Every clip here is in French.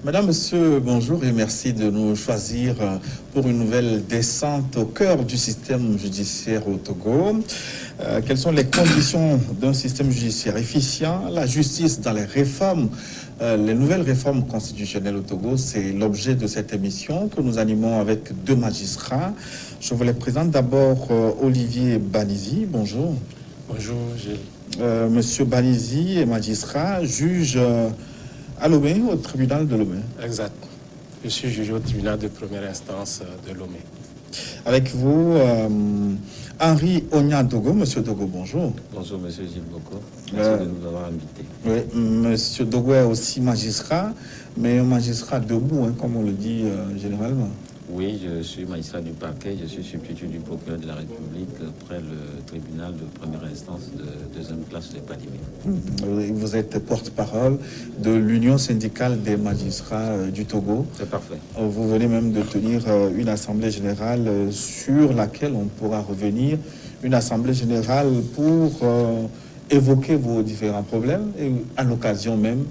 Madame, Monsieur, bonjour et merci de nous choisir pour une nouvelle descente au cœur du système judiciaire au Togo. Quelles sont les conditions d'un système judiciaire efficient? La justice dans les réformes, les nouvelles réformes constitutionnelles au Togo, c'est l'objet de cette émission que nous animons avec deux magistrats. Je vous les présente d'abord Olivier Banizi, bonjour. Bonjour Gilles. Monsieur Banizi est magistrat, juge à Lomé, au tribunal de Lomé. Exact. Je suis jugé au tribunal de première instance de Lomé. Avec vous, Henri Ognan-Dogo. Monsieur Dogo, bonjour. Bonjour, monsieur Gilles Boko. Merci de nous avoir invités. Oui, monsieur Dogo est aussi magistrat, mais un magistrat debout, hein, comme on le dit généralement. Oui, je suis magistrat du parquet, je suis substitut du procureur de la République près le tribunal de première instance de deuxième classe de Padimé. Vous êtes porte-parole de l'Union syndicale des magistrats du Togo. C'est parfait. Vous venez même de tenir une assemblée générale sur laquelle on pourra revenir. Une assemblée générale pour évoquer vos différents problèmes et à l'occasion même,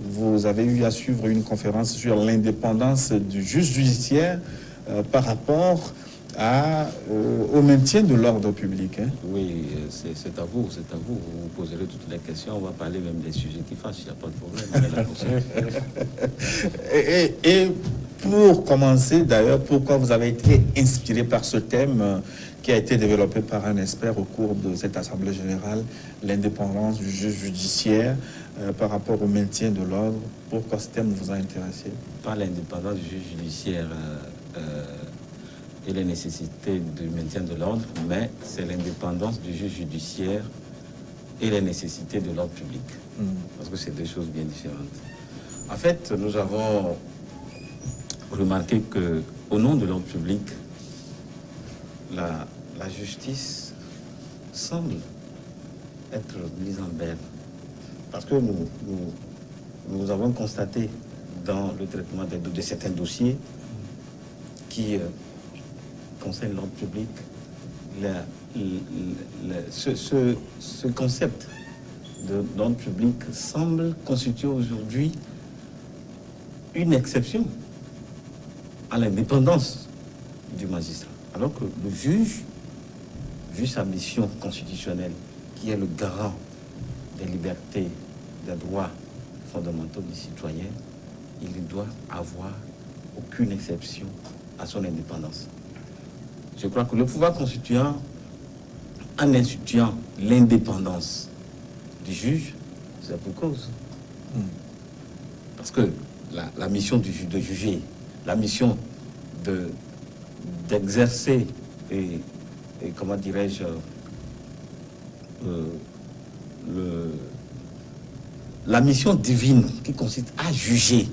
vous avez eu à suivre une conférence sur l'indépendance du juge judiciaire par rapport au maintien de l'ordre public. Hein. Oui, c'est à vous, c'est à vous. Vous vous poserez toutes les questions, on va parler même des sujets qui fâchent, il n'y a pas de problème. et pour commencer, d'ailleurs, pourquoi vous avez été inspiré par ce thème qui a été développé par un expert au cours de cette Assemblée générale, l'indépendance du juge judiciaire par rapport au maintien de l'ordre. Pourquoi ce thème vous a intéressé? Pas l'indépendance du juge judiciaire et les nécessités du maintien de l'ordre, mais c'est l'indépendance du juge judiciaire et les nécessités de l'ordre public. Parce que c'est deux choses bien différentes. En fait, nous avons remarqué qu'au nom de l'ordre public, la justice semble être mise en berne. Parce que nous avons constaté dans le traitement de certains dossiers qui concernent l'ordre public, ce concept de l'ordre public semble constituer aujourd'hui une exception à l'indépendance du magistrat. Alors que le juge, vu sa mission constitutionnelle, qui est le garant des libertés, des droits fondamentaux des citoyens, il ne doit avoir aucune exception à son indépendance. Je crois que le pouvoir constituant, en instituant l'indépendance du juge, c'est pour cause. Parce que la mission du juge de juger, la mission d'exercer et comment dirais-je, la mission divine qui consiste à juger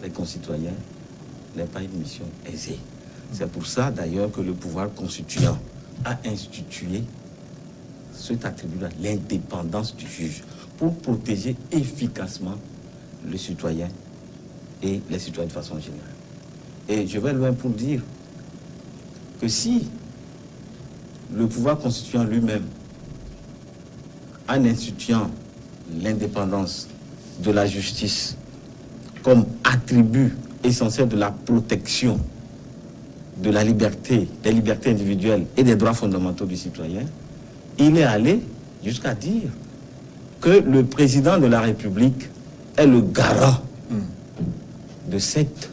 les concitoyens n'est pas une mission aisée. C'est pour ça d'ailleurs que le pouvoir constituant a institué cet attribut-là, l'indépendance du juge, pour protéger efficacement le citoyen et les citoyens de façon générale. Et je vais loin pour dire que si le pouvoir constituant lui-même, en instituant l'indépendance de la justice comme attribut essentiel de la protection de la liberté, des libertés individuelles et des droits fondamentaux du citoyen, il est allé jusqu'à dire que le président de la République est le garant de cette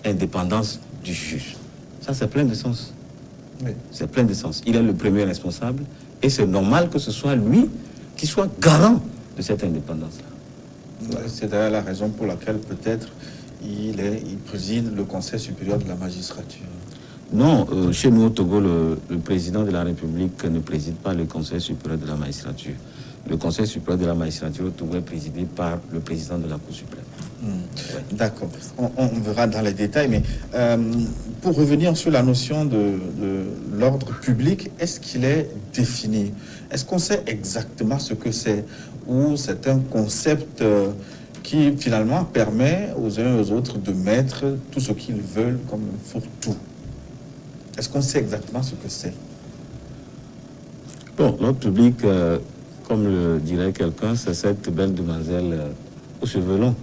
indépendance du juge. Ça, c'est plein de sens. Oui. C'est plein de sens. Il est le premier responsable et c'est normal que ce soit lui qui soit garant de cette indépendance-là. C'est d'ailleurs la raison pour laquelle peut-être il préside le Conseil supérieur de la magistrature. Non, chez nous au Togo, le président de la République ne préside pas le Conseil supérieur de la magistrature. Le Conseil supérieur de la magistrature au Togo est présidé par le président de la Cour suprême. Ouais. D'accord. On verra dans les détails, mais pour revenir sur la notion de l'ordre public, est-ce qu'il est défini? Est-ce qu'on sait exactement ce que c'est? Ou c'est un concept qui finalement permet aux uns et aux autres de mettre tout ce qu'ils veulent comme fourre-tout? Est-ce qu'on sait exactement ce que c'est? Bon, l'ordre public, comme le dirait quelqu'un, c'est cette belle demoiselle aux cheveux longs.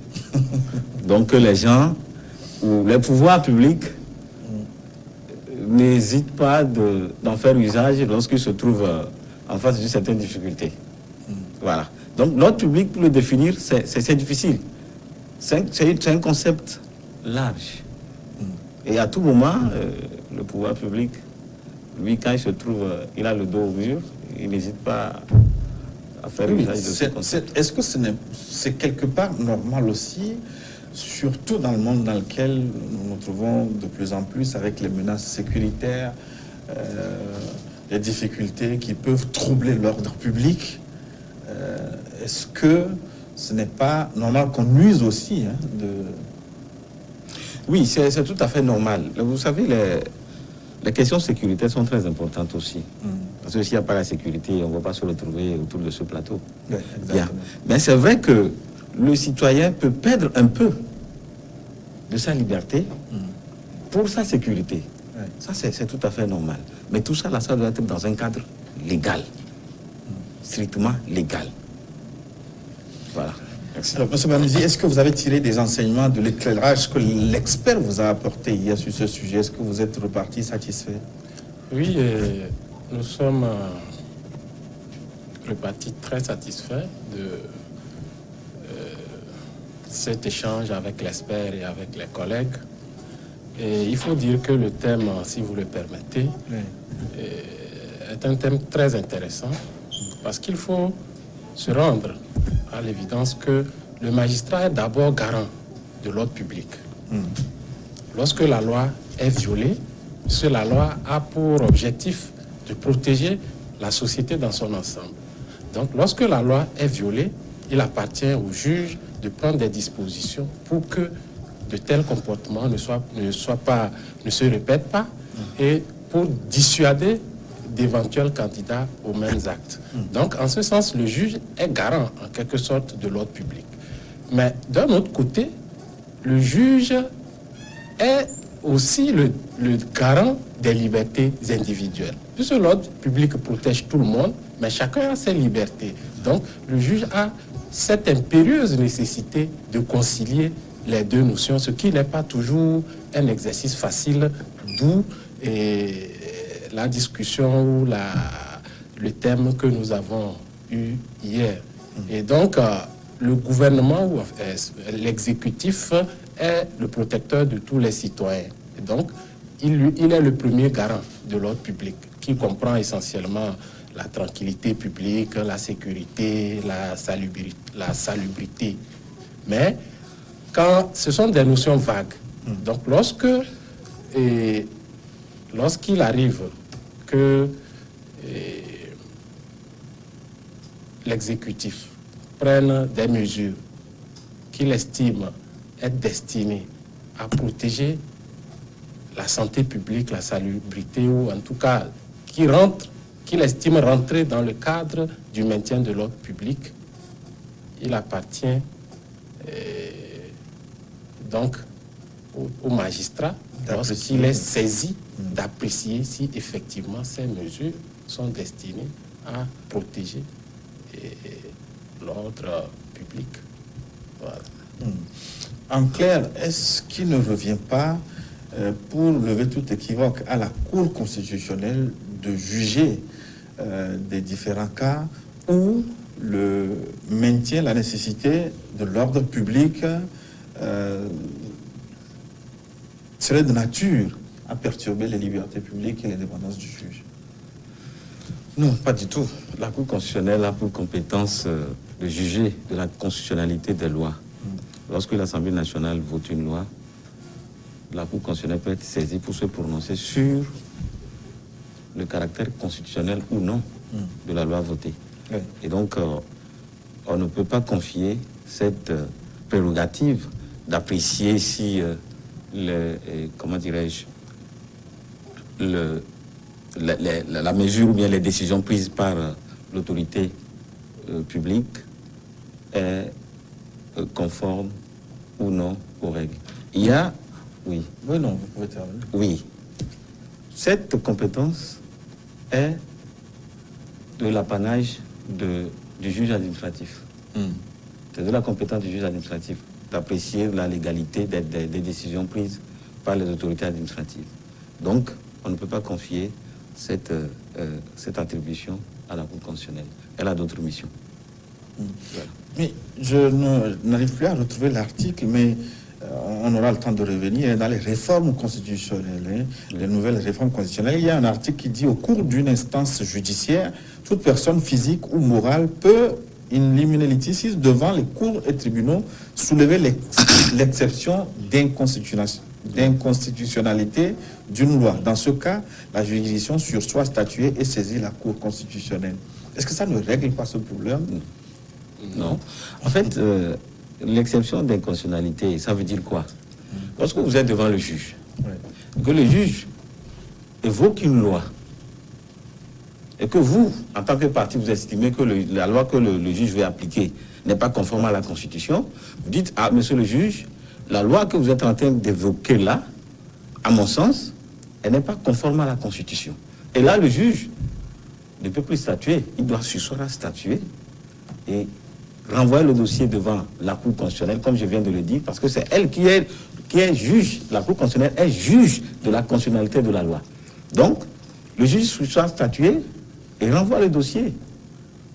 Donc que les gens ou les pouvoirs publics n'hésitent pas d'en faire usage lorsqu'ils se trouvent en face d'une certaine difficulté. Voilà. Donc l'ordre public, pour le définir, c'est difficile. C'est un concept large. Et à tout moment, le pouvoir public, lui, quand il se trouve, il a le dos au mur, il n'hésite pas à faire usage de ce concept. Est-ce que c'est quelque part normal aussi, surtout dans le monde dans lequel nous nous trouvons de plus en plus avec les menaces sécuritaires, les difficultés qui peuvent troubler l'ordre public? Est-ce que ce n'est pas normal qu'on use aussi de... Oui, c'est tout à fait normal. Vous savez, les questions sécuritaires sont très importantes aussi. Parce que s'il n'y a pas la sécurité, on ne va pas se retrouver autour de ce plateau. Oui, bien. Mais c'est vrai que le citoyen peut perdre un peu de sa liberté pour sa sécurité. Ouais. Ça, c'est tout à fait normal. Mais tout ça, là, ça doit être dans un cadre légal. Strictement légal. Voilà. Merci. Alors, M. Bamouzi, est-ce que vous avez tiré des enseignements de l'éclairage que l'expert vous a apporté hier sur ce sujet? Est-ce que vous êtes reparti satisfait? Oui, nous sommes repartis très satisfaits de cet échange avec l'expert et avec les collègues. Et il faut dire que le thème, si vous le permettez, est un thème très intéressant parce qu'il faut se rendre à l'évidence que le magistrat est d'abord garant de l'ordre public. Lorsque la loi est violée, la loi a pour objectif de protéger la société dans son ensemble. Donc, lorsque la loi est violée, il appartient au juge de prendre des dispositions pour que de tels comportements ne se répètent pas et pour dissuader d'éventuels candidats aux mêmes actes. Donc, en ce sens, le juge est garant, en quelque sorte, de l'ordre public. Mais d'un autre côté, le juge est aussi le garant des libertés individuelles. Puisque l'ordre public protège tout le monde, mais chacun a ses libertés. Donc, le juge a cette impérieuse nécessité de concilier les deux notions, ce qui n'est pas toujours un exercice facile, d'où la discussion ou le thème que nous avons eu hier. Et donc, le gouvernement ou l'exécutif est le protecteur de tous les citoyens. Et donc, il est le premier garant de l'ordre public, qui comprend essentiellement la tranquillité publique, la sécurité, la salubrité. Mais quand ce sont des notions vagues, donc lorsqu'il arrive que l'exécutif prenne des mesures qu'il estime être destinées à protéger la santé publique, la salubrité, ou en tout cas qu'il estime rentrer dans le cadre du maintien de l'ordre public, il appartient donc au magistrat, lorsqu'il est saisi, d'apprécier si effectivement ces mesures sont destinées à protéger l'ordre public. Voilà. En clair, est-ce qu'il ne revient pas, pour lever tout équivoque, à la Cour constitutionnelle de juger des différents cas où le maintien, la nécessité de l'ordre public serait de nature à perturber les libertés publiques et l'indépendance du juge? Non, pas du tout. La Cour constitutionnelle a pour compétence de juger de la constitutionnalité des lois. Lorsque l'Assemblée nationale vote une loi, la Cour constitutionnelle peut être saisie pour se prononcer sur le caractère constitutionnel ou non de la loi votée. Oui. Et donc, on ne peut pas confier cette prérogative d'apprécier si comment dirais-je, la mesure ou bien les décisions prises par l'autorité publique est conforme ou non aux règles. Il y a, oui. Oui, non, vous pouvez terminer. Oui. Cette compétence est de l'apanage du juge administratif. C'est de la compétence du juge administratif d'apprécier la légalité des décisions prises par les autorités administratives. Donc, on ne peut pas confier cette attribution à la Cour constitutionnelle. Elle a d'autres missions. Voilà. Mais je n'arrive plus à retrouver l'article, mais on aura le temps de revenir. Dans les réformes constitutionnelles, les nouvelles réformes constitutionnelles, il y a un article qui dit: au cours d'une instance judiciaire, toute personne physique ou morale peut, in limine lititis, devant les cours et tribunaux, soulever l'exception d'inconstitutionnalité d'une loi. Dans ce cas, la juridiction sursoit statuer et saisir la Cour constitutionnelle. Est-ce que ça ne règle pas ce problème? Non. En fait, l'exception d'inconstitutionnalité, ça veut dire quoi? Lorsque vous êtes devant le juge, que le juge évoque une loi, et que vous, en tant que partie, vous estimez que la loi que le juge veut appliquer n'est pas conforme à la Constitution, vous dites: ah, monsieur le juge, la loi que vous êtes en train d'évoquer là, à mon sens, elle n'est pas conforme à la Constitution. Et là, le juge ne peut plus statuer. Il doit sursoir à statuer et renvoyer le dossier devant la Cour constitutionnelle, comme je viens de le dire, parce que c'est elle qui est juge. La Cour constitutionnelle est juge de la constitutionnalité de la loi. Donc, le juge sursoit à statuer et renvoie le dossier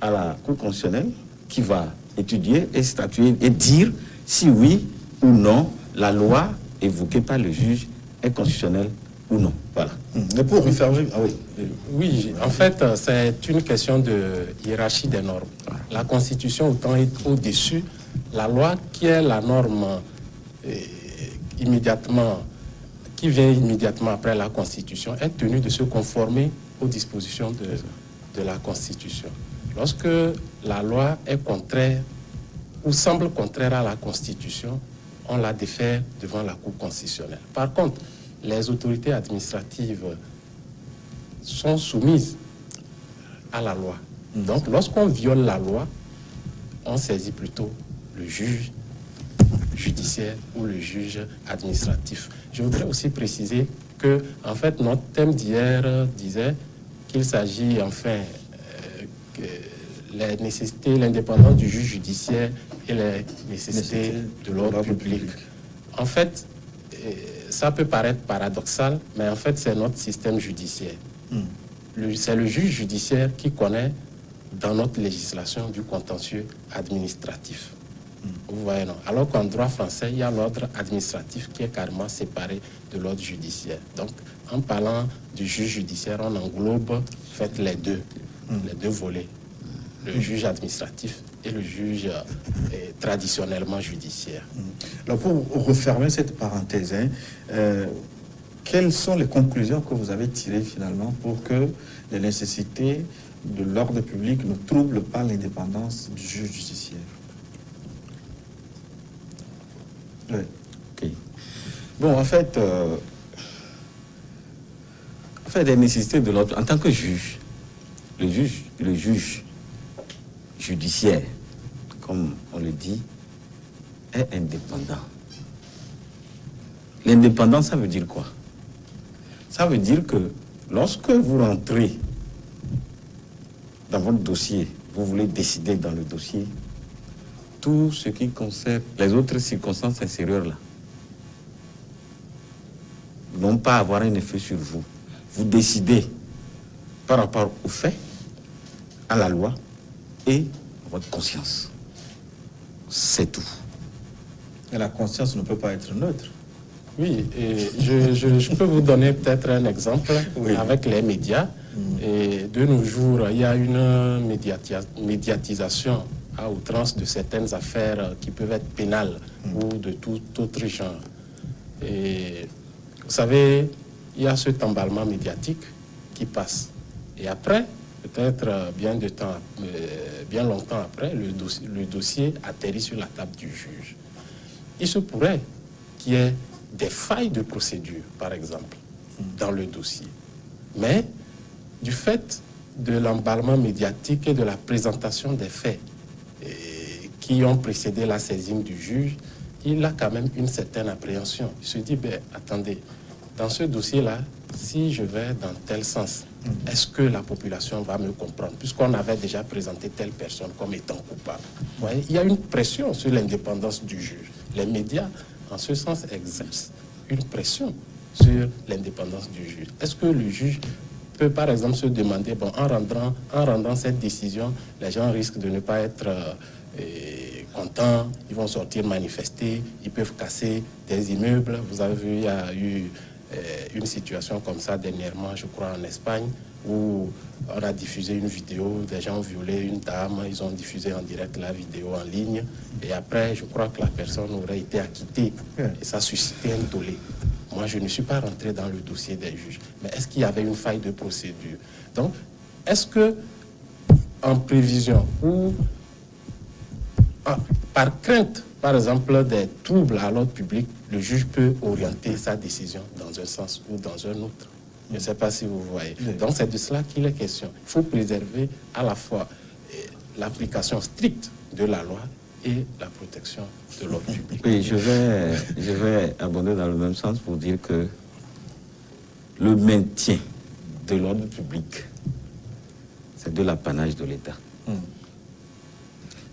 à la Cour constitutionnelle qui va étudier et statuer et dire si oui ou non la loi évoquée par le juge est constitutionnelle ou non. Voilà. Mais pour refermer... Ah oui. Oui, en fait, c'est une question de hiérarchie des normes. La Constitution autant est au-dessus. La loi qui est la norme qui vient immédiatement après la Constitution est tenue de se conformer aux dispositions de la Constitution. Lorsque la loi est contraire ou semble contraire à la Constitution, on la défère devant la Cour constitutionnelle. Par contre, les autorités administratives sont soumises à la loi. Donc, lorsqu'on viole la loi, on saisit plutôt le juge judiciaire ou le juge administratif. Je voudrais aussi préciser que, en fait, notre thème d'hier disait qu'il s'agit, enfin, les nécessités, l'indépendance du juge judiciaire et les nécessités de l'ordre public. En fait, ça peut paraître paradoxal, mais en fait, c'est notre système judiciaire. C'est le juge judiciaire qui connaît, dans notre législation, du contentieux administratif. Vous voyez, non? Alors qu'en droit français, il y a l'ordre administratif qui est carrément séparé de l'ordre judiciaire. Donc, en parlant du juge judiciaire, on englobe en fait les deux volets, le juge administratif et le juge traditionnellement judiciaire. Alors, pour refermer cette parenthèse, quelles sont les conclusions que vous avez tirées finalement pour que les nécessités de l'ordre public ne troublent pas l'indépendance du juge judiciaire? Oui. Okay. Bon, en fait, les nécessités de l'ordre, en tant que juge, le juge judiciaire, comme on le dit, est indépendant. L'indépendance, ça veut dire quoi? Ça veut dire que lorsque vous rentrez dans votre dossier, vous voulez décider dans le dossier, tout ce qui concerne les autres circonstances extérieures là n'ont pas à avoir un effet sur vous. Vous décidez par rapport aux faits, à la loi et à votre conscience. C'est tout. Et la conscience ne peut pas être neutre. Oui, et je peux vous donner peut-être un exemple avec les médias. Et de nos jours, il y a une médiatisation à outrance de certaines affaires qui peuvent être pénales ou de tout autre genre. Et vous savez, il y a cet emballement médiatique qui passe. Et après, peut-être bien longtemps après, le dossier atterrit sur la table du juge. Il se pourrait qu'il y ait des failles de procédure, par exemple, dans le dossier. Mais du fait de l'emballement médiatique et de la présentation des faits qui ont précédé la saisine du juge, il a quand même une certaine appréhension. Il se dit, attendez, dans ce dossier-là, si je vais dans tel sens, Est-ce que la population va me comprendre? Puisqu'on avait déjà présenté telle personne comme étant coupable. Vous voyez, il y a une pression sur l'indépendance du juge. Les médias, en ce sens, exercent une pression sur l'indépendance du juge. Est-ce que le juge peut, par exemple, se demander, bon, en rendant cette décision, les gens risquent de ne pas être contents, ils vont sortir manifester, ils peuvent casser des immeubles. Vous avez vu, il y a eu une situation comme ça dernièrement, je crois, en Espagne, où on a diffusé une vidéo, des gens ont violé une dame, ils ont diffusé en direct la vidéo en ligne, et après, je crois que la personne aurait été acquittée, et ça a suscité un tollé. Moi, je ne suis pas rentré dans le dossier des juges, mais est-ce qu'il y avait une faille de procédure? Donc, est-ce que, en prévision ou par crainte, par exemple, des troubles à l'ordre public, le juge peut orienter sa décision dans un sens ou dans un autre? Je ne sais pas si vous voyez. Donc, c'est de cela qu'il est question. Il faut préserver à la fois l'application stricte de la loi et la protection de l'ordre public. Oui, je vais abonder dans le même sens pour dire que le maintien de l'ordre public, c'est de l'apanage de l'État.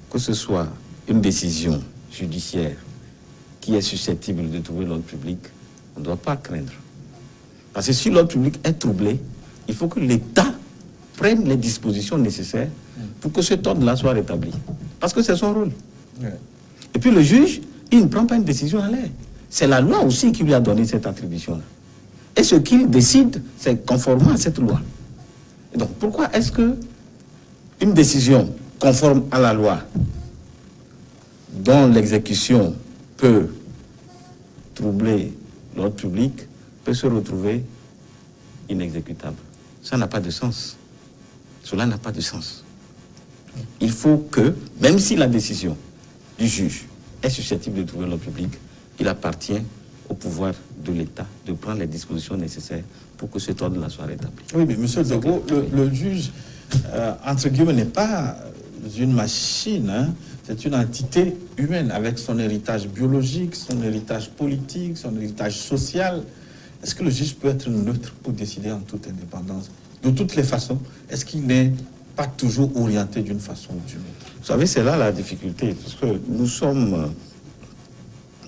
Que ce soit une décision judiciaire qui est susceptible de trouver l'ordre public, on ne doit pas craindre. Parce que si l'ordre public est troublé, il faut que l'État prenne les dispositions nécessaires pour que cet ordre-là soit rétabli. Parce que c'est son rôle. Et puis le juge, il ne prend pas une décision à l'air. C'est la loi aussi qui lui a donné cette attribution-là. Et ce qu'il décide, c'est conformément à cette loi. Et donc pourquoi est-ce que une décision conforme à la loi, dont l'exécution peut troubler l'ordre public, peut se retrouver inexécutable? Ça n'a pas de sens. Cela n'a pas de sens. Il faut que, même si la décision du juge est susceptible de trouver l'ordre public, il appartient au pouvoir de l'État de prendre les dispositions nécessaires pour que cet ordre-là soit rétabli. Oui, mais M. Dogo, le juge, entre guillemets, n'est pas une machine, hein. C'est une entité humaine avec son héritage biologique, son héritage politique, son héritage social. Est-ce que le juge peut être neutre pour décider en toute indépendance? De toutes les façons, est-ce qu'il n'est pas toujours orienté d'une façon ou d'une autre? Vous savez, c'est là la difficulté, parce que nous sommes,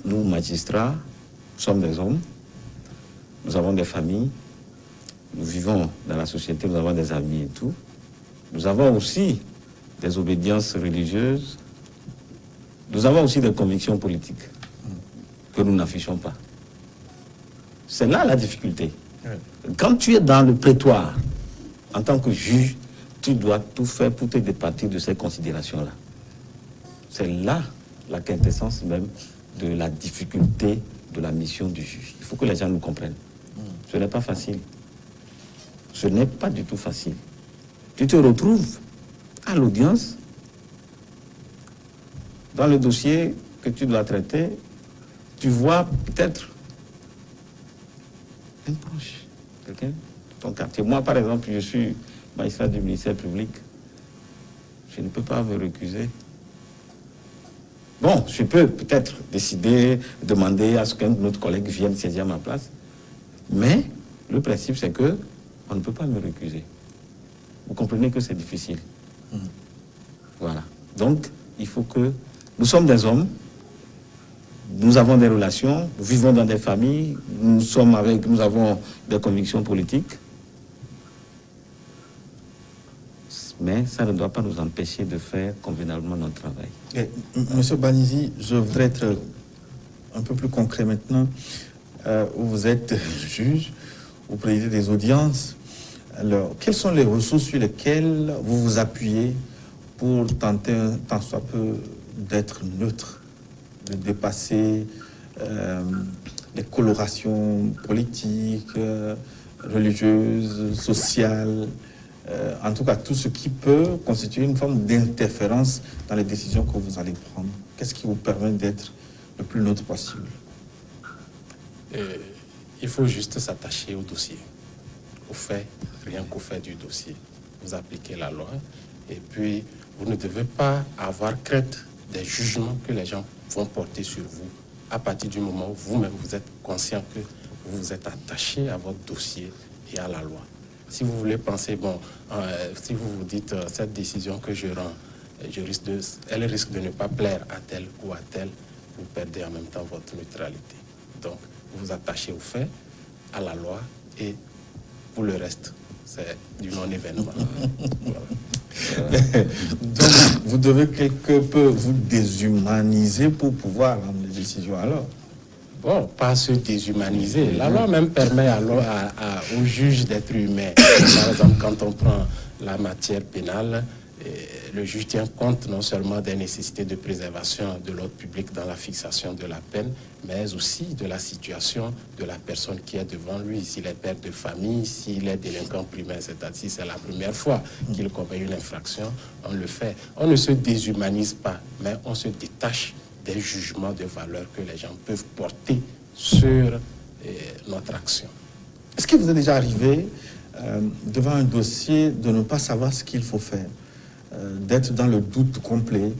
nous magistrats, nous sommes des hommes, nous avons des familles, nous vivons dans la société, nous avons des amis et tout. Nous avons aussi des obédiences religieuses, nous avons aussi des convictions politiques que nous n'affichons pas. C'est là la difficulté. Quand tu es dans le prétoire, en tant que juge, tu dois tout faire pour te départir de ces considérations-là. C'est là la quintessence même de la difficulté de la mission du juge. Il faut que les gens nous comprennent. Ce n'est pas facile. Ce n'est pas du tout facile. Tu te retrouves à l'audience, dans le dossier que tu dois traiter, tu vois peut-être un proche, quelqu'un de ton quartier. Moi, par exemple, je suis magistrat du ministère public. Je ne peux pas me recuser. Bon, je peux peut-être décider, demander à ce qu'un de nos collègues vienne saisir ma place. Mais le principe, c'est que on ne peut pas me recuser. Vous comprenez que c'est difficile. Voilà. Donc, il faut que... Nous sommes des hommes, nous avons des relations, nous vivons dans des familles, nous avons des convictions politiques. Mais ça ne doit pas nous empêcher de faire convenablement notre travail. Monsieur Banizi, je voudrais être un peu plus concret maintenant. Vous êtes juge, vous présidez des audiences. Alors, quelles sont les ressources sur lesquelles vous vous appuyez pour tenter, tant soit peu, d'être neutre, de dépasser les colorations politiques, religieuses, sociales, en tout cas tout ce qui peut constituer une forme d'interférence dans les décisions que vous allez prendre? Qu'est-ce qui vous permet d'être le plus neutre possible? Il faut juste s'attacher au dossier, au fait, rien qu'au fait du dossier. Vous appliquez la loi et puis vous ne devez pas avoir crainte des jugements que les gens vont porter sur vous à partir du moment où vous-même vous êtes conscient que vous vous êtes attaché à votre dossier et à la loi. Si vous voulez penser, si vous vous dites, cette décision que je rends, elle risque de ne pas plaire à tel ou à tel, vous perdez en même temps votre neutralité. Donc, vous vous attachez aux faits, à la loi, et pour le reste, c'est du non-événement. Voilà. Donc, vous devez quelque peu vous déshumaniser pour pouvoir prendre les décisions alors. Bon, pas se déshumaniser. La loi même permet aux juges d'être humains. Par exemple, quand on prend la matière pénale, le juge tient compte non seulement des nécessités de préservation de l'ordre public dans la fixation de la peine, mais aussi de la situation de la personne qui est devant lui. S'il est père de famille, s'il est délinquant primaire, c'est-à-dire si c'est la première fois qu'il commet une infraction, on le fait. On ne se déshumanise pas, mais on se détache des jugements de valeur que les gens peuvent porter sur notre action. Est-ce que vous êtes déjà arrivé devant un dossier de ne pas savoir ce qu'il faut faire, d'être dans le doute complet,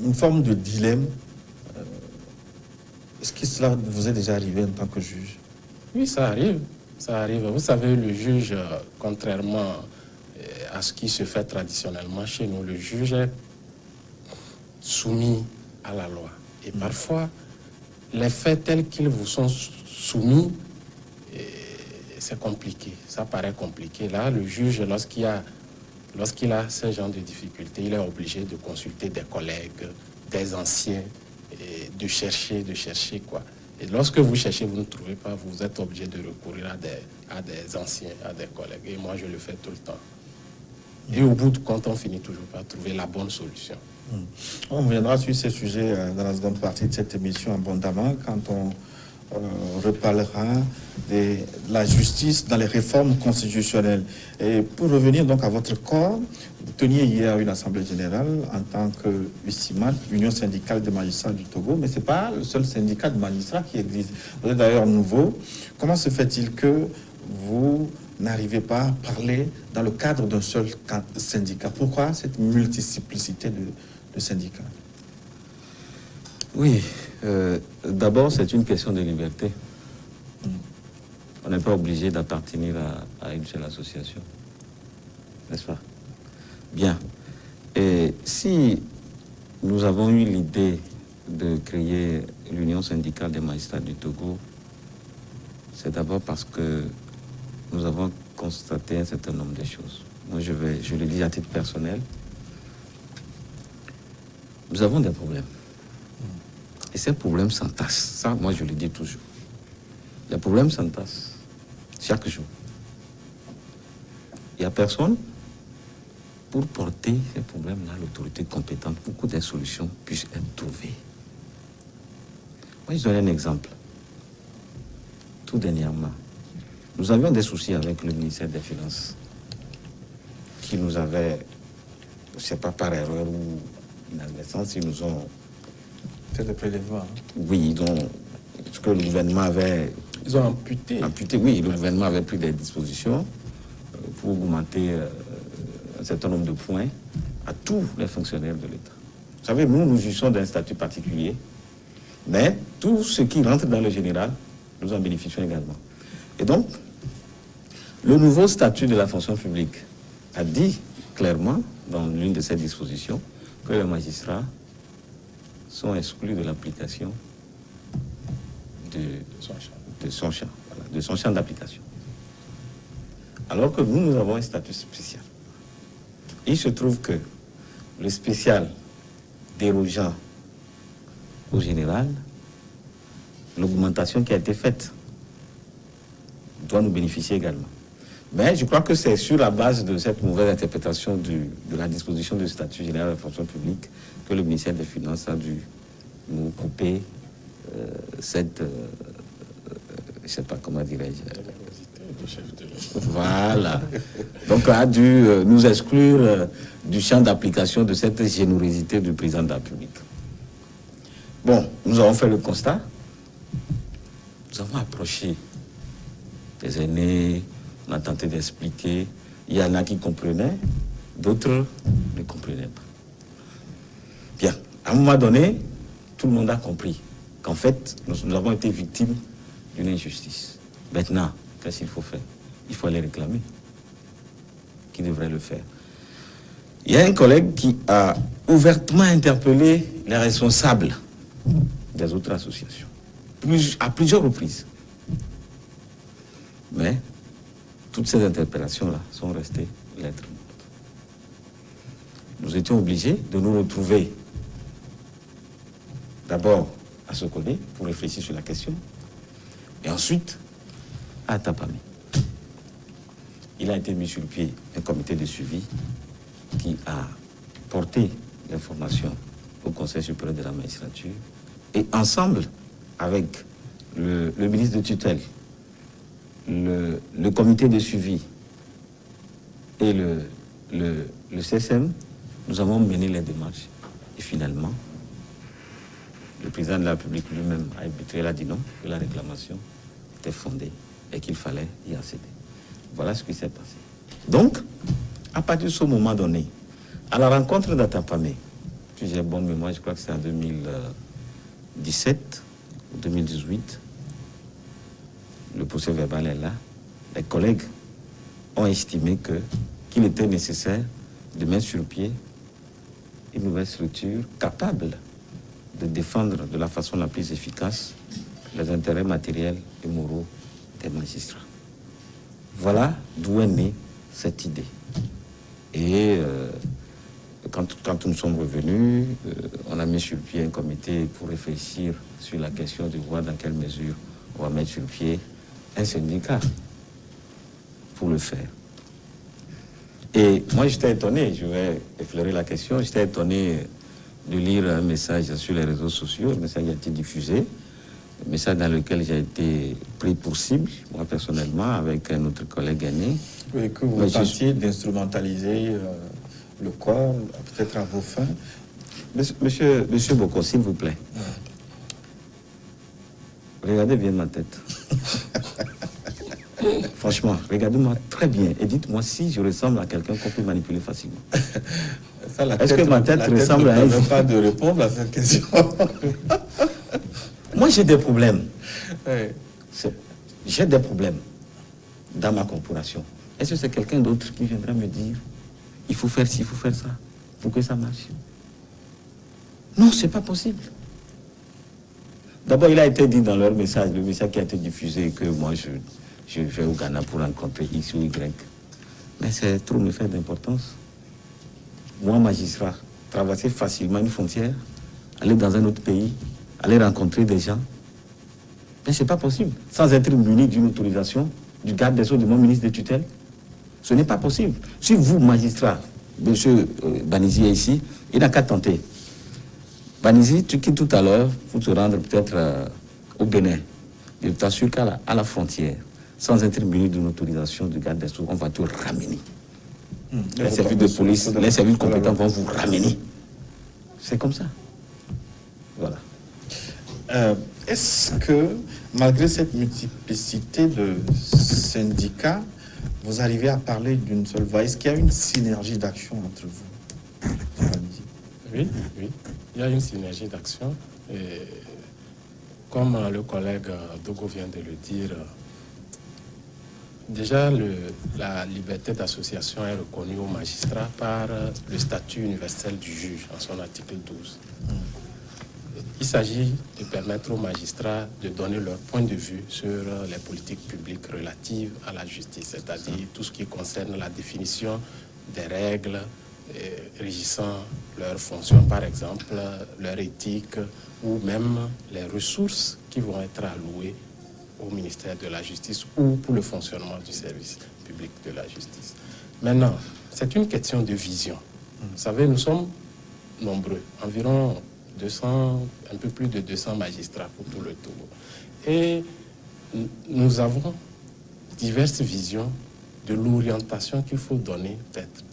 une forme de dilemme? Est-ce que cela vous est déjà arrivé en tant que juge? Oui, ça arrive. Ça arrive. Vous savez, le juge, contrairement à ce qui se fait traditionnellement chez nous, le juge est soumis à la loi. Et parfois, les faits tels qu'ils vous sont soumis, c'est compliqué. Ça paraît compliqué. Là, le juge, lorsqu'il a ce genre de difficultés, il est obligé de consulter des collègues, des anciens, et de chercher quoi. Et lorsque vous cherchez, vous ne trouvez pas, vous êtes obligé de recourir à des anciens, à des collègues. Et moi, je le fais tout le temps. Et au bout de compte, on finit toujours par trouver la bonne solution. On reviendra sur ces sujets dans la seconde partie de cette émission abondamment, quand on reparlera de la justice dans les réformes constitutionnelles. Et pour revenir donc à votre corps, vous teniez hier une assemblée générale en tant que USIMAT, Union syndicale des magistrats du Togo, mais ce n'est pas le seul syndicat de magistrats qui existe. Vous êtes d'ailleurs nouveau. Comment se fait-il que vous n'arrivez pas à parler dans le cadre d'un seul syndicat? Pourquoi cette multiplicité de syndicats? Oui, d'abord, c'est une question de liberté. On n'est pas obligé d'appartenir à une seule association, n'est-ce pas? Bien. Et si nous avons eu l'idée de créer l'Union syndicale des magistrats du Togo, c'est d'abord parce que nous avons constaté un certain nombre de choses. Moi, je le dis à titre personnel. Nous avons des problèmes. Et ces problèmes s'entassent. Ça, moi, je le dis toujours. Les problèmes s'entassent chaque jour. Il n'y a personne pour porter ces problèmes-là à l'autorité compétente pour que des solutions puissent être trouvées. Moi, je donne un exemple. Tout dernièrement, nous avions des soucis avec le ministère des Finances qui nous avait, je ne sais pas par erreur ou inadvertance, ils nous ont... C'est des prélèvements. Oui, ce que le gouvernement avait... Ils ont amputé. Oui, le gouvernement avait pris des dispositions pour augmenter un certain nombre de points à tous les fonctionnaires de l'État. Vous savez, nous jouissons d'un statut particulier, mais tout ce qui rentre dans le général, nous en bénéficions également. Et donc, le nouveau statut de la fonction publique a dit clairement, dans l'une de ses dispositions, que les magistrats sont exclus de l'application de son champ, voilà, de son champ d'application. Alors que nous avons un statut spécial. Il se trouve que le spécial dérogeant au général, l'augmentation qui a été faite doit nous bénéficier également. Mais je crois que c'est sur la base de cette mauvaise interprétation de la disposition du statut général de la fonction publique que le ministère des Finances a dû nous couper cette... je ne sais pas comment dirais-je. Voilà. Donc a dû nous exclure du champ d'application de cette générosité du président de la République. Bon, nous avons fait le constat. Nous avons approché des aînés, on a tenté d'expliquer. Il y en a qui comprenaient, d'autres ne comprenaient pas. Bien, à un moment donné, tout le monde a compris qu'en fait, nous avons été victimes d'une injustice. Maintenant, qu'est-ce qu'il faut faire? il faut aller réclamer. Qui devrait le faire? Il y a un collègue qui a ouvertement interpellé les responsables des autres associations, à plusieurs reprises. Mais toutes ces interpellations-là sont restées lettres mortes. Nous étions obligés de nous retrouver d'abord à Sokone pour réfléchir sur la question, et ensuite à Tapamé. Il a été mis sur le pied un comité de suivi qui a porté l'information au Conseil supérieur de la magistrature, et ensemble avec le ministre de tutelle, le comité de suivi et le CSM, nous avons mené les démarches. Et finalement, le président de la République lui-même a arbitré, il a dit non, que la réclamation était fondée et qu'il fallait y accéder. Voilà ce qui s'est passé. Donc, à partir de ce moment donné, à la rencontre d'Atapamé, si j'ai bonne mémoire, je crois que c'est en 2017 ou 2018, le procès verbal est là, les collègues ont estimé qu'il était nécessaire de mettre sur pied une nouvelle structure capable de défendre de la façon la plus efficace les intérêts matériels et moraux des magistrats. Voilà d'où est née cette idée. Et quand nous sommes revenus, on a mis sur pied un comité pour réfléchir sur la question de voir dans quelle mesure on va mettre sur pied un syndicat pour le faire. Et moi, j'étais étonné, je vais effleurer la question, j'étais étonné de lire un message sur les réseaux sociaux, le message a été diffusé, un message dans lequel j'ai été pris pour cible, moi personnellement, avec un autre collègue aîné. Oui, que vous tentiez d'instrumentaliser le corps, peut-être à vos fins. Monsieur Boko, s'il vous plaît, regardez bien ma tête. Franchement, regardez-moi très bien et dites-moi si je ressemble à quelqu'un qu'on peut manipuler facilement. Est-ce que ma tête ressemble à un... Je ne pas de répondre à cette question. Moi, j'ai des problèmes. Oui. J'ai des problèmes dans ma corporation. Est-ce que c'est quelqu'un d'autre qui viendra me dire il faut faire ci, il faut faire ça pour que ça marche? Non, c'est pas possible. D'abord, il a été dit dans leur message, le message qui a été diffusé, que moi, je vais au Ghana pour rencontrer X ou Y. Mais c'est trop me faire d'importance. Moi, magistrat, traverser facilement une frontière, aller dans un autre pays, aller rencontrer des gens. Mais c'est pas possible. Sans être muni d'une autorisation du garde des Sceaux, de mon ministre de tutelle. Ce n'est pas possible. Si vous, magistrat, monsieur Banizi est ici, il n'a qu'à tenter. Banizi, tu quittes tout à l'heure pour te rendre peut-être au Bénin. Je t'assure qu'à la frontière, sans être muni d'une autorisation du garde des Sceaux, on va te ramener. Les services de police, les services compétents vont vous ramener. C'est comme ça. Voilà. Est-ce que, malgré cette multiplicité de syndicats, vous arrivez à parler d'une seule voix? Est-ce qu'il y a une synergie d'action entre vous? Oui, il y a une synergie d'action. Et comme le collègue Dogo vient de le dire, déjà la liberté d'association est reconnue aux magistrats par le statut universel du juge en son article 12. Il s'agit de permettre aux magistrats de donner leur point de vue sur les politiques publiques relatives à la justice, c'est-à-dire tout ce qui concerne la définition des règles régissant leurs fonctions, par exemple, leur éthique, ou même les ressources qui vont être allouées au ministère de la Justice ou pour le fonctionnement du service public de la justice. Maintenant, c'est une question de vision. Vous savez, nous sommes nombreux, environ 200, un peu plus de 200 magistrats pour tout le Togo. Et nous avons diverses visions de l'orientation qu'il faut donner peut-être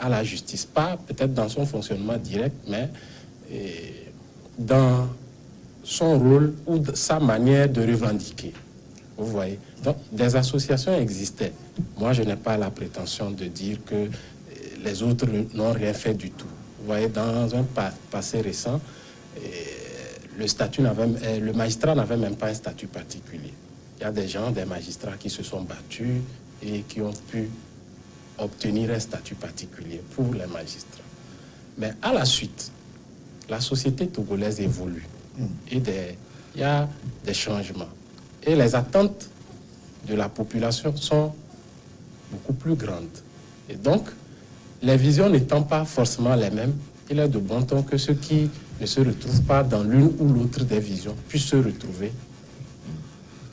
à la justice. Pas peut-être dans son fonctionnement direct, mais dans son rôle ou sa manière de revendiquer. Vous voyez? Donc, des associations existaient. Moi, je n'ai pas la prétention de dire que les autres n'ont rien fait du tout. Vous voyez, dans un passé récent, le magistrat n'avait même pas un statut particulier. il y a des gens, des magistrats qui se sont battus et qui ont pu obtenir un statut particulier pour les magistrats. Mais à la suite, la société togolaise évolue et il y a des changements. Et les attentes de la population sont beaucoup plus grandes. Et donc, les visions n'étant pas forcément les mêmes, il est de bon ton que ceux qui ne se retrouvent pas dans l'une ou l'autre des visions puissent se retrouver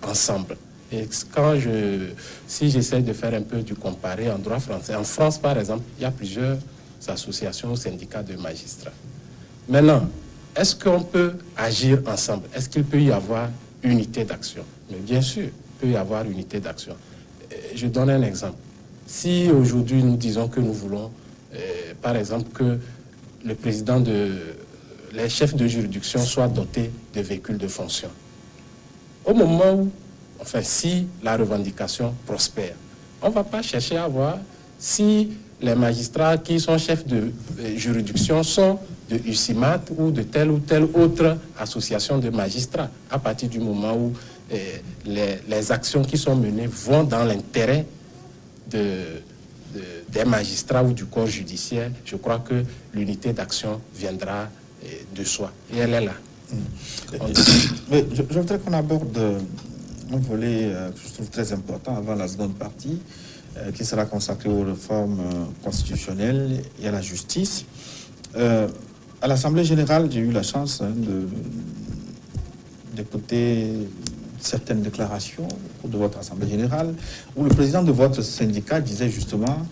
ensemble. Et si j'essaie de faire un peu du comparé en droit français, en France par exemple, il y a plusieurs associations ou syndicats de magistrats. Maintenant, est-ce qu'on peut agir ensemble? Est-ce qu'il peut y avoir unité d'action? Mais bien sûr, il peut y avoir unité d'action. Je donne un exemple. Si aujourd'hui nous disons que nous voulons, par exemple, que les chefs de juridiction soient dotés de véhicules de fonction. Au moment où, enfin, si la revendication prospère, on ne va pas chercher à voir si les magistrats qui sont chefs de juridiction sont de UCIMAT ou de telle autre association de magistrats, à partir du moment où les actions qui sont menées vont dans l'intérêt des magistrats ou du corps judiciaire. Je crois que l'unité d'action viendra de soi. Et elle est là. Mais je voudrais qu'on aborde un volet que je trouve très important avant la seconde partie, qui sera consacrée aux réformes constitutionnelles et à la justice. À l'Assemblée générale, j'ai eu la chance d'écouter certaines déclarations de votre Assemblée générale, où le président de votre syndicat disait justement,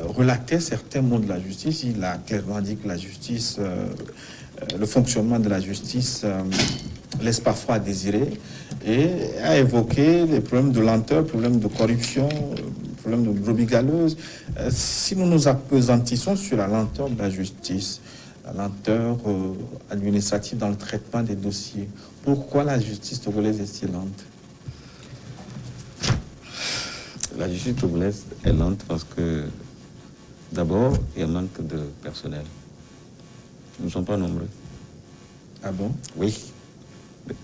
relatait certains mots de la justice. Il a clairement dit que la justice, le fonctionnement de la justice laisse parfois à désirer, et a évoqué les problèmes de lenteur, problèmes de corruption, problèmes de brebis galeuses. Si nous nous appesantissons sur la lenteur de la justice, la lenteur administrative dans le traitement des dossiers, pourquoi la justice togolaise est si lente? La justice togolaise est lente parce que, d'abord, il y a un manque de personnel. Nous ne sommes pas nombreux. Ah bon? Oui.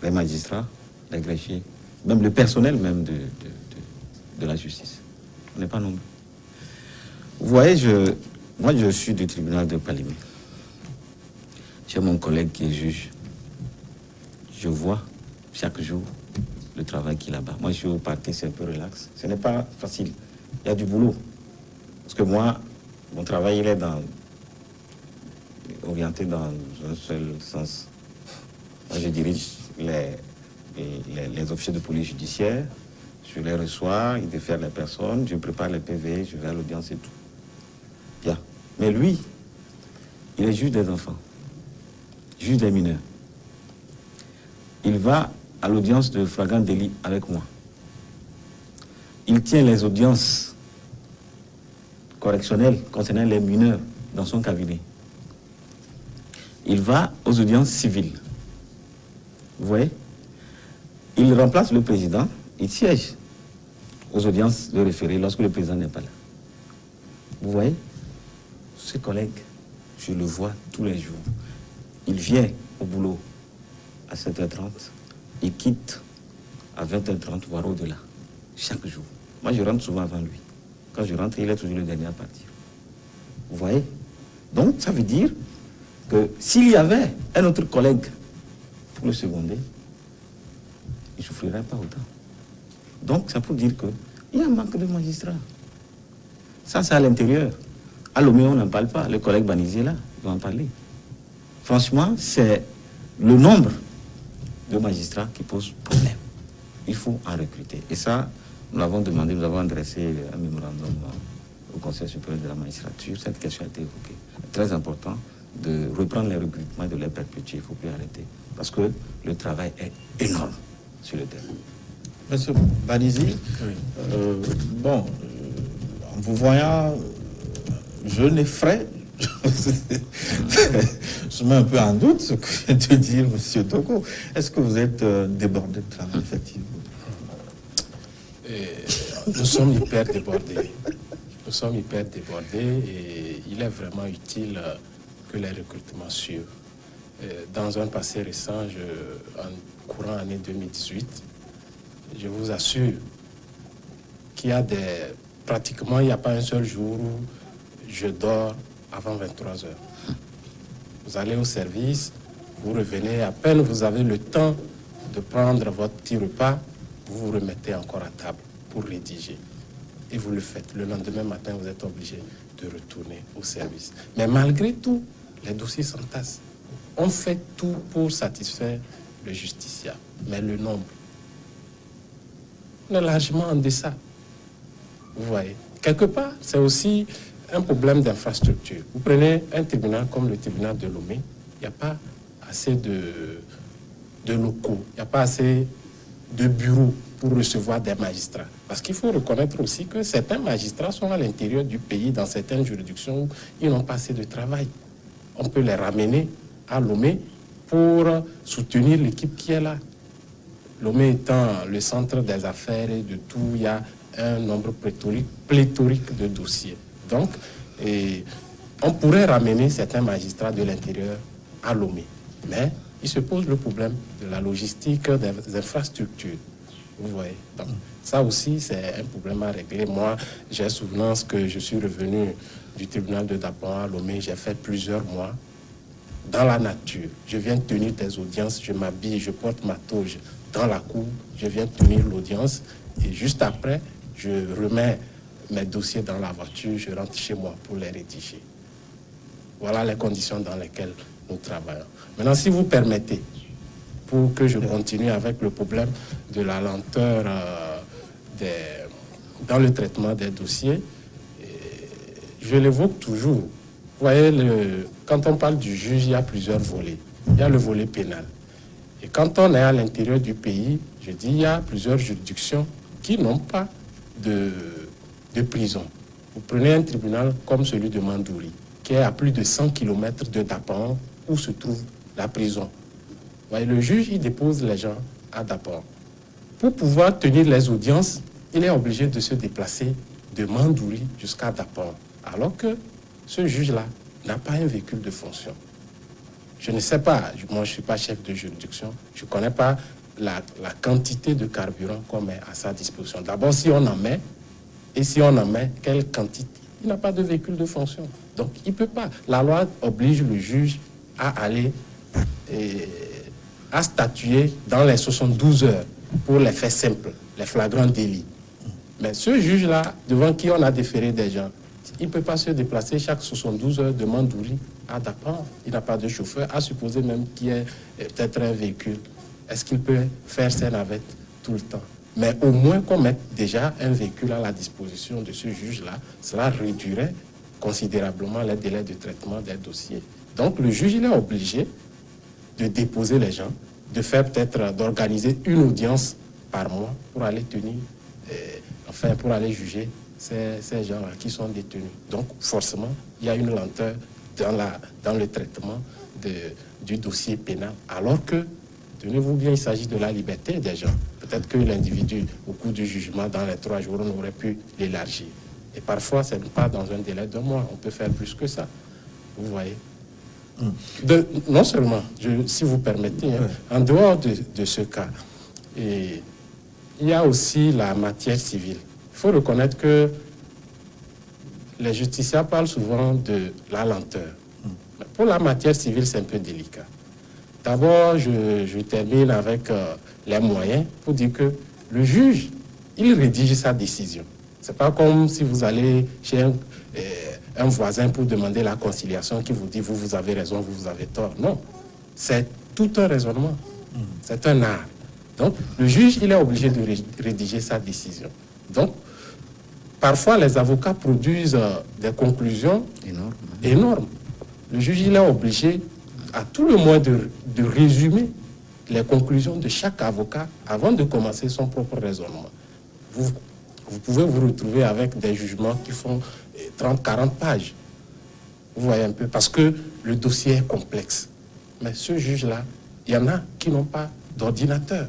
Les magistrats, les greffiers, même le personnel même de la justice. On n'est pas nombreux. Vous voyez, moi je suis du tribunal de Palimé. J'ai mon collègue qui est juge. Je vois chaque jour le travail qu'il a là-bas. Moi, je suis au parquet, c'est un peu relax. Ce n'est pas facile. Il y a du boulot. Parce que moi, mon travail, il est orienté dans un seul sens. Moi, je dirige les officiers de police judiciaire. Je les reçois, ils défèrent les personnes, je prépare les PV, je vais à l'audience et tout. Bien. Mais lui, il est juge des enfants, juge des mineurs. Il va à l'audience de flagrant délit avec moi. Il tient les audiences correctionnelles concernant les mineurs dans son cabinet. Il va aux audiences civiles. Vous voyez? Il remplace le président, il siège aux audiences de référé lorsque le président n'est pas là. Vous voyez? Ce collègue, je le vois tous les jours. Il vient au boulot à 7h30, il quitte à 20h30, voire au-delà, chaque jour. Moi, je rentre souvent avant lui. Quand je rentre, il est toujours le dernier à partir. Vous voyez? Donc, ça veut dire que s'il y avait un autre collègue pour le seconder, il ne souffrirait pas autant. Donc, ça pour dire qu'il y a un manque de magistrats. Ça, c'est à l'intérieur. À Lomé, on n'en parle pas. Le collègue Banizé, là, il va en parler. Franchement, c'est le nombre de magistrats qui pose problème. Il faut en recruter. Et ça, nous l'avons demandé, nous avons adressé un mémorandum au Conseil supérieur de la magistrature. Cette question a été évoquée. Très important de reprendre les recrutements et de les perpétuer. Il ne faut plus arrêter. Parce que le travail est énorme sur le terrain. Monsieur Banizé, bon, en vous voyant jeune et frais, je mets un peu en doute ce que vient de dire M. Togo. Est-ce que vous êtes débordé de travail, effectivement? Nous sommes hyper débordés. Nous sommes hyper débordés et il est vraiment utile que les recrutements suivent. Dans un passé récent, en courant année 2018, je vous assure qu'il y a pratiquement, il n'y a pas un seul jour où je dors avant 23 heures. Vous allez au service, vous revenez, à peine vous avez le temps de prendre votre petit repas, vous vous remettez encore à table pour rédiger. Et vous le faites. Le lendemain matin, vous êtes obligé de retourner au service. Mais malgré tout, les dossiers s'entassent. On fait tout pour satisfaire le justiciable. Mais le nombre, on est largement en deçà. Vous voyez. Quelque part, c'est aussi un problème d'infrastructure. Vous prenez un tribunal comme le tribunal de Lomé, il n'y a pas assez de locaux, il n'y a pas assez de bureaux pour recevoir des magistrats. Parce qu'il faut reconnaître aussi que certains magistrats sont à l'intérieur du pays, dans certaines juridictions où ils n'ont pas assez de travail. On peut les ramener à Lomé pour soutenir l'équipe qui est là. Lomé étant le centre des affaires et de tout, il y a un nombre pléthorique de dossiers. Donc, on pourrait ramener certains magistrats de l'intérieur à Lomé. Mais il se pose le problème de la logistique des infrastructures. Vous voyez. Donc, ça aussi, c'est un problème à régler. Moi, j'ai souvenance que je suis revenu du tribunal de Dapon à Lomé. J'ai fait plusieurs mois dans la nature. Je viens tenir des audiences, je m'habille, je porte ma toge dans la cour, je viens tenir l'audience et juste après, je remets mes dossiers dans la voiture, je rentre chez moi pour les rédiger. Voilà les conditions dans lesquelles nous travaillons. Maintenant, si vous permettez, pour que je continue avec le problème de la lenteur dans le traitement des dossiers, je l'évoque toujours. Vous voyez, quand on parle du juge, il y a plusieurs volets. Il y a le volet pénal. Et quand on est à l'intérieur du pays, je dis, il y a plusieurs juridictions qui n'ont pas de prison. Vous prenez un tribunal comme celui de Mandouri, qui est à plus de 100 km de Dapon, où se trouve la prison. Vous voyez, le juge, il dépose les gens à Dapon. Pour pouvoir tenir les audiences, il est obligé de se déplacer de Mandouri jusqu'à Dapon. Alors que ce juge-là n'a pas un véhicule de fonction. Je ne sais pas, moi je ne suis pas chef de juridiction, je ne connais pas la quantité de carburant qu'on met à sa disposition. D'abord, si on en met, et si on en met, quelle quantité? Il n'a pas de véhicule de fonction. Donc, il ne peut pas. La loi oblige le juge à aller à statuer dans les 72 heures pour les faits simples, les flagrants délits. Mais ce juge-là, devant qui on a déféré des gens, il ne peut pas se déplacer chaque 72 heures de Mandouri à Dapon. Il n'a pas de chauffeur, à supposer même qu'il y ait peut-être un véhicule. Est-ce qu'il peut faire ses navettes tout le temps? Mais au moins qu'on mette déjà un véhicule à la disposition de ce juge-là, cela réduirait considérablement les délais de traitement des dossiers. Donc le juge, il est obligé de déposer les gens, de faire peut-être, d'organiser une audience par mois pour aller tenir, pour aller juger ces gens-là qui sont détenus. Donc forcément, il y a une lenteur dans le traitement du dossier pénal, alors que, tenez-vous bien, il s'agit de la liberté des gens. Peut-être que l'individu, au cours du jugement, dans les 3 jours, on aurait pu l'élargir. Et parfois, ce n'est pas dans un délai de mois. On peut faire plus que ça. Vous voyez. Non seulement, si vous permettez, en dehors de ce cas, il y a aussi la matière civile. Il faut reconnaître que les justiciables parlent souvent de la lenteur. Mais pour la matière civile, c'est un peu délicat. D'abord, je termine avec les moyens pour dire que le juge, il rédige sa décision. Ce n'est pas comme si vous allez chez un voisin pour demander la conciliation qui vous dit vous avez raison, vous avez tort. Non, c'est tout un raisonnement. C'est un art. Donc, le juge, il est obligé de rédiger sa décision. Donc, parfois, les avocats produisent des conclusions énormes. Le juge, il est obligé, à tout le moins, de résumer les conclusions de chaque avocat avant de commencer son propre raisonnement. Vous pouvez vous retrouver avec des jugements qui font 30-40 pages. Vous voyez un peu, parce que le dossier est complexe. Mais ce juge-là, il y en a qui n'ont pas d'ordinateur.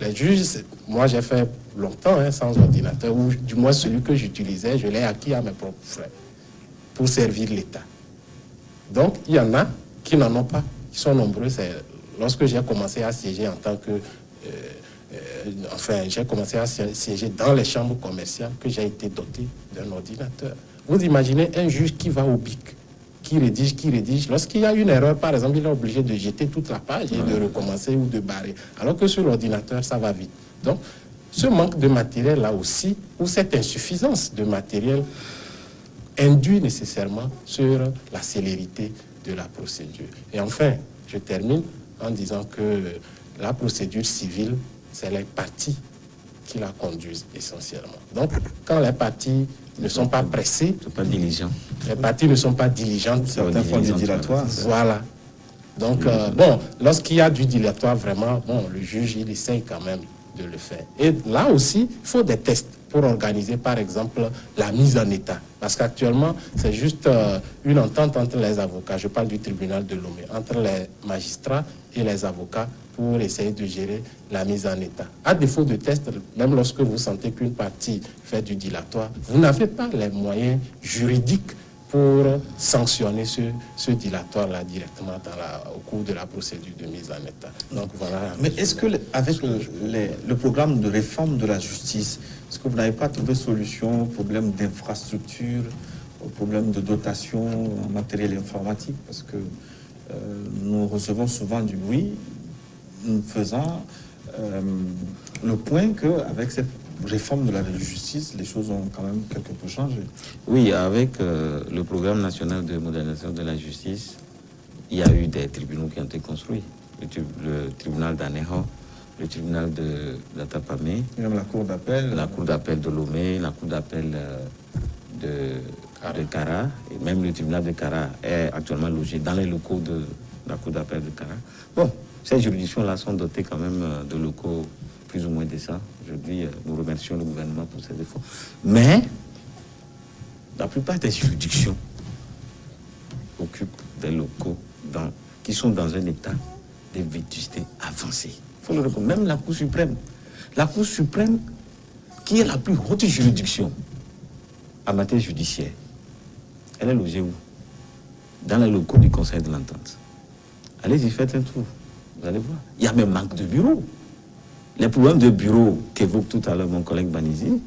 Les juges, moi j'ai fait longtemps sans ordinateur, ou du moins celui que j'utilisais, je l'ai acquis à mes propres frais pour servir l'État. Donc il y en a qui n'en ont pas, qui sont nombreux. C'est lorsque j'ai commencé à siéger en tant que enfin, j'ai commencé à siéger dans les chambres commerciales que j'ai été doté d'un ordinateur. Vous imaginez un juge qui va au BIC, qui rédige. Lorsqu'il y a une erreur, par exemple, il est obligé de jeter toute la page et de recommencer ou de barrer. Alors que sur l'ordinateur, ça va vite. Donc, ce manque de matériel là aussi, ou cette insuffisance de matériel, induit nécessairement sur la célérité de la procédure. Et enfin, je termine en disant que la procédure civile, c'est les parties qui la conduisent essentiellement. Donc, quand les parties ne sont pas pressées, les parties ne sont pas diligentes, certains font du dilatoire. Voilà. Donc, bon, lorsqu'il y a du dilatoire, vraiment, bon, le juge, il essaye quand même de le faire. Et là aussi, il faut des tests pour organiser, par exemple, la mise en état. Parce qu'actuellement, c'est juste une entente entre les avocats, je parle du tribunal de Lomé, entre les magistrats et les avocats pour essayer de gérer la mise en état. À défaut de test, même lorsque vous sentez qu'une partie fait du dilatoire, vous n'avez pas les moyens juridiques pour sanctionner ce dilatoire-là directement au cours de la procédure de mise en état. Donc voilà. Mais est-ce que avec le programme de réforme de la justice, est-ce que vous n'avez pas trouvé solution au problème d'infrastructure, au problème de dotation en matériel informatique? Parce que nous recevons souvent du bruit, nous faisant le point qu'avec cette réforme de la justice, les choses ont quand même quelque peu changé. Oui, avec le programme national de modernisation de la justice, il y a eu des tribunaux qui ont été construits. Le tribunal d'Aného, le tribunal de Tapamé, même la cour d'appel. La cour d'appel de Lomé, la cour d'appel de Kara, et même le tribunal de Kara est actuellement logé dans les locaux de la cour d'appel de Kara. Bon, ces juridictions-là sont dotées quand même de locaux plus ou moins décents. Aujourd'hui, nous remercions le gouvernement pour ses efforts. Mais la plupart des juridictions occupent des locaux qui sont dans un état de vétusté avancé. Il faut le reconnaître. Même la Cour suprême. La Cour suprême, qui est la plus haute juridiction en matière judiciaire, elle est logée où? Dans les locaux du Conseil de l'Entente. Allez-y, faites un tour. Vous allez voir. Il y a même manque de bureaux. Les problèmes de bureau qu'évoque tout à l'heure mon collègue Banizi,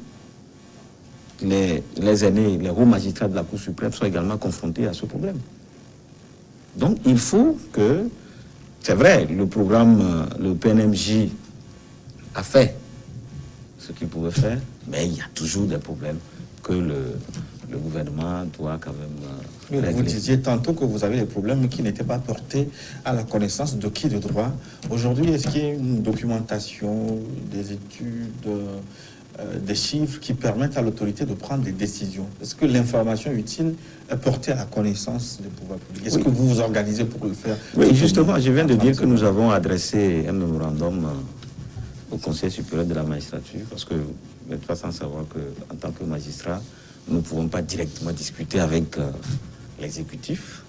les aînés, les hauts magistrats de la Cour suprême sont également confrontés à ce problème. Donc il faut que, c'est vrai, le programme, le PNMJ a fait ce qu'il pouvait faire, mais il y a toujours des problèmes que le gouvernement doit quand même régler. Vous disiez tantôt que vous avez des problèmes qui n'étaient pas portés à la connaissance de qui de droit. Aujourd'hui, est-ce qu'il y a une documentation, des études, des chiffres qui permettent à l'autorité de prendre des décisions? Est-ce que l'information utile est portée à la connaissance des pouvoirs publics? Est-ce que vous vous organisez pour le faire? Oui, justement, je viens de dire que nous avons adressé un mémorandum au Conseil supérieur de la magistrature, parce que vous n'êtes pas sans savoir qu'en tant que magistrat, nous ne pouvons pas directement discuter avec l'exécutif.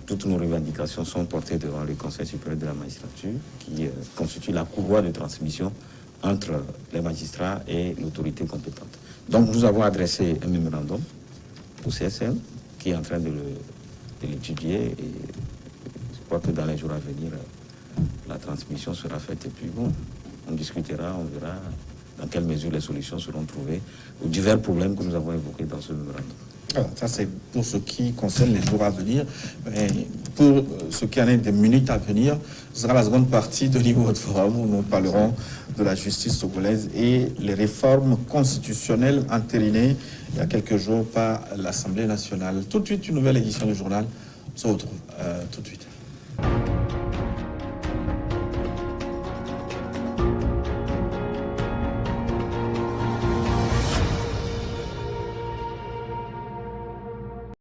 Toutes nos revendications sont portées devant le Conseil supérieur de la magistrature, qui constitue la courroie de transmission entre les magistrats et l'autorité compétente. Donc nous avons adressé un mémorandum au CSM, qui est en train de l'étudier, et je crois que dans les jours à venir, la transmission sera faite, et puis bon, on discutera, on verra dans quelle mesure les solutions seront trouvées aux divers problèmes que nous avons évoqués dans ce mémorandum. Alors, ça, c'est pour ce qui concerne les jours à venir. Mais pour ce qui en est des minutes à venir, ce sera la seconde partie de Niveau de Forum où nous parlerons de la justice togolaise et les réformes constitutionnelles entérinées il y a quelques jours par l'Assemblée nationale. Tout de suite, une nouvelle édition du journal. On se retrouve tout de suite.